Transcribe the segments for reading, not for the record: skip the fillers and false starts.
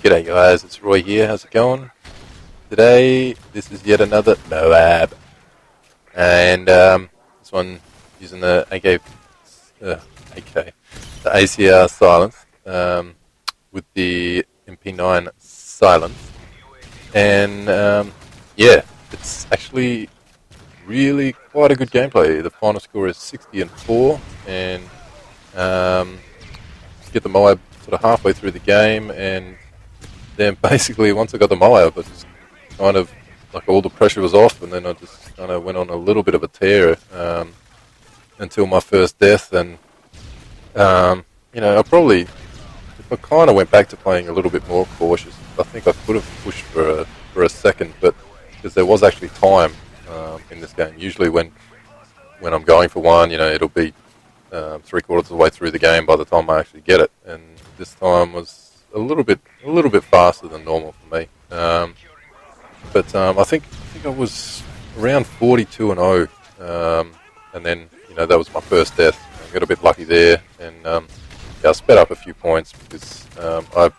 G'day guys, it's Roy here, how's it going? Today, this is yet another Moab. And this one using the the ACR silence with the MP9 silence. And yeah, it's actually really quite a good gameplay. The final score is 60-4, and get the Moab sort of halfway through the game, and then basically once I got the Moab, I just kind of, like, all the pressure was off, and then I just kind of went on a little bit of a tear until my first death. And if I kind of went back to playing a little bit more cautious, I think I could have pushed for a second, but because there was actually time in this game. Usually when I'm going for one, it'll be 3/4 of the way through the game by the time I actually get it, and this time was a little bit faster than normal for me. But I think I was around 42-0, and then that was my first death. I got a bit lucky there, and I sped up a few points because I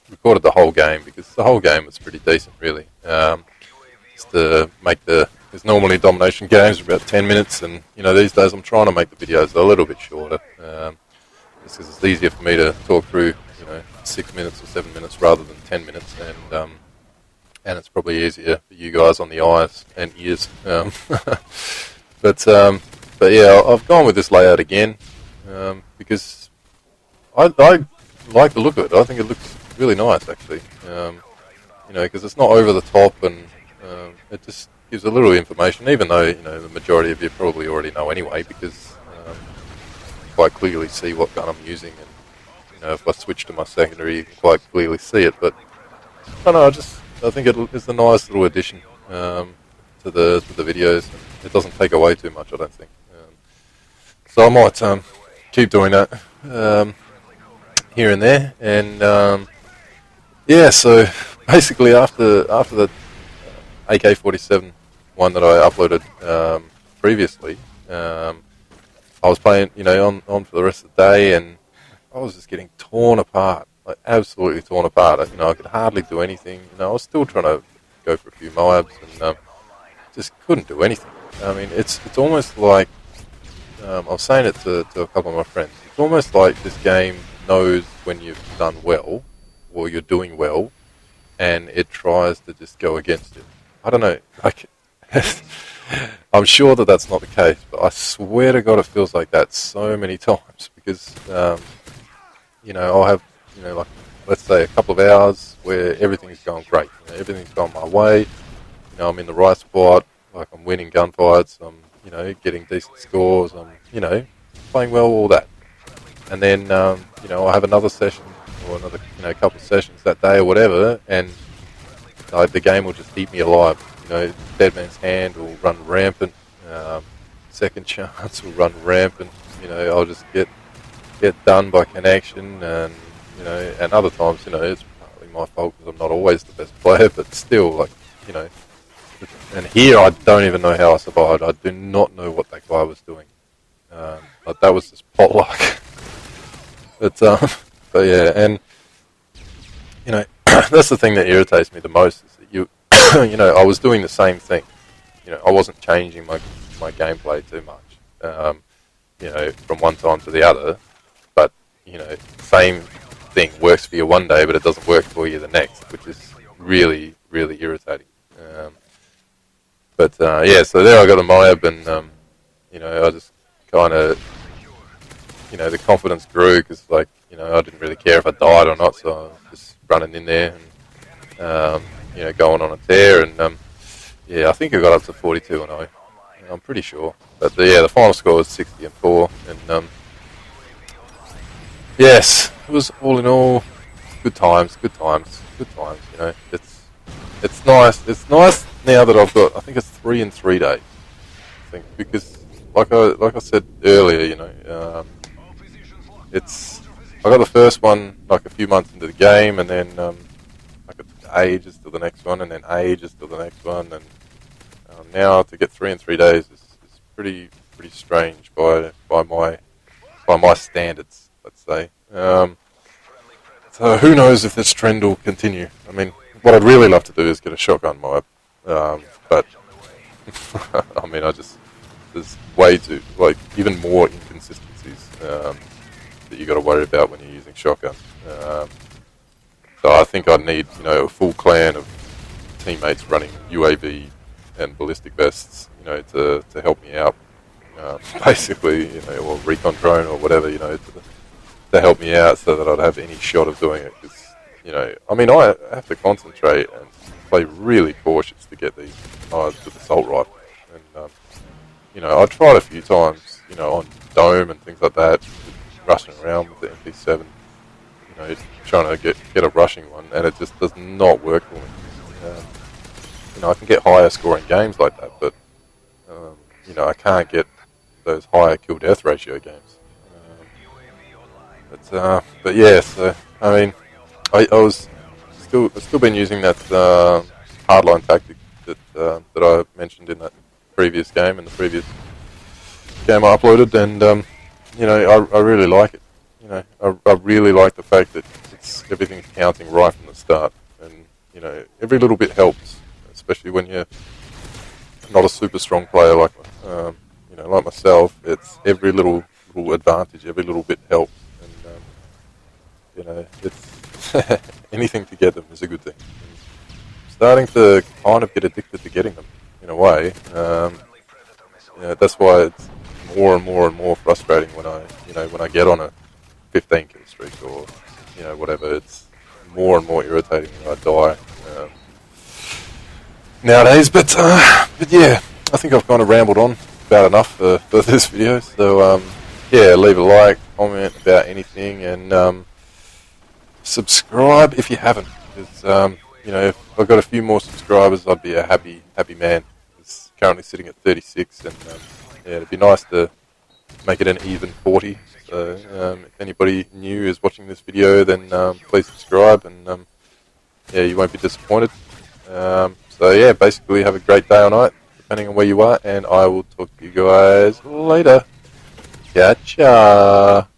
recorded the whole game, because the whole game was pretty decent, really. Just to make there's normally domination games are about 10 minutes, and these days I'm trying to make the videos a little bit shorter, just because it's easier for me to talk through 6 minutes or 7 minutes rather than 10 minutes, and it's probably easier for you guys on the eyes and ears. But yeah, I've gone with this layout again because I like the look of it. I think it looks really nice, actually. Because it's not over the top, and it just gives a little information, even though the majority of you probably already know anyway, because you quite clearly see what gun I'm using, and if I switch to my secondary, you can quite clearly see it. But I don't know, I think it's a nice little addition to the videos. It doesn't take away too much, I don't think. So I might keep doing that here and there. And yeah, so basically after the AK-47 one that I uploaded previously, I was playing on for the rest of the day, and I was just getting torn apart, like absolutely torn apart. I could hardly do anything. I was still trying to go for a few Moabs, and just couldn't do anything. I mean, it's almost like I was saying it to a couple of my friends. It's almost like this game knows when you've done well, or you're doing well, and it tries to just go against you. I don't know. Like, I'm sure that that's not the case, but I swear to God, it feels like that so many times, because I'll have like, let's say a couple of hours where everything's going great. Everything's going my way. I'm in the right spot. Like, I'm winning gunfights. I'm getting decent scores. I'm playing well, all that. And then I have another session, or another couple of sessions that day or whatever, and the game will just eat me alive. Dead Man's Hand will run rampant. Second Chance will run rampant. I'll just get done by connection, and and other times it's partly my fault because I'm not always the best player, but still, like, and here I don't even know how I survived. I do not know what that guy was doing. Like, that was just pot luck. But yeah, and that's the thing that irritates me the most, is that I was doing the same thing. I wasn't changing my gameplay too much. From one time to the other, but same thing works for you one day, but it doesn't work for you the next, which is really, really irritating. But yeah, so there I got a Moab, and I just kind of the confidence grew, because, like, I didn't really care if I died or not, so I was just running in there and going on a tear, and yeah, I think I got up to 42-0. I'm pretty sure. But yeah, the final score was 60-4, and yes, it was all in all good times. It's nice. It's nice now that I've got, I think it's 3 in 3 days. I think, because like I said earlier, I got the first one like a few months into the game, and then like, it took ages to the next one, and then ages to the next one, and now to get 3 in 3 days is pretty strange by my standards, let's say. So who knows if this trend will continue. I mean, what I'd really love to do is get a shotgun Moab, but I mean, there's way too, like, even more inconsistencies that you got to worry about when you're using shotgun. So I think I'd need, a full clan of teammates running UAV and ballistic vests, to help me out. Basically, or recon drone or whatever, to help me out so that I'd have any shot of doing it. Because, I mean, I have to concentrate and play really cautious to get these knives with assault rifle. And, I tried a few times, on Dome and things like that, rushing around with the MP7, trying to get a rushing one, and it just does not work for me. I can get higher scoring games like that, but, I can't get those higher kill-death ratio games. But yeah, so, I mean, I've still been using that hardline tactic that I mentioned in that previous game, in the previous game I uploaded, and I really like it. I really like the fact that everything's counting right from the start, and every little bit helps, especially when you're not a super strong player like like myself. It's every little advantage, every little bit helps, and it's anything to get them is a good thing. I'm starting to kind of get addicted to getting them in a way. That's why it's more and more and more frustrating when I get on a 15 kill streak or whatever. It's more and more irritating when I die nowadays. But yeah, I think I've kind of rambled on about enough for this video. So yeah, leave a like, comment about anything, and subscribe if you haven't. Because if I've got a few more subscribers, I'd be a happy man. It's currently sitting at 36, and yeah, it'd be nice to make it an even 40. So if anybody new is watching this video, then please subscribe, and yeah, you won't be disappointed. So yeah, basically have a great day or night, depending on where you are, and I will talk to you guys later. Ciao, ciao.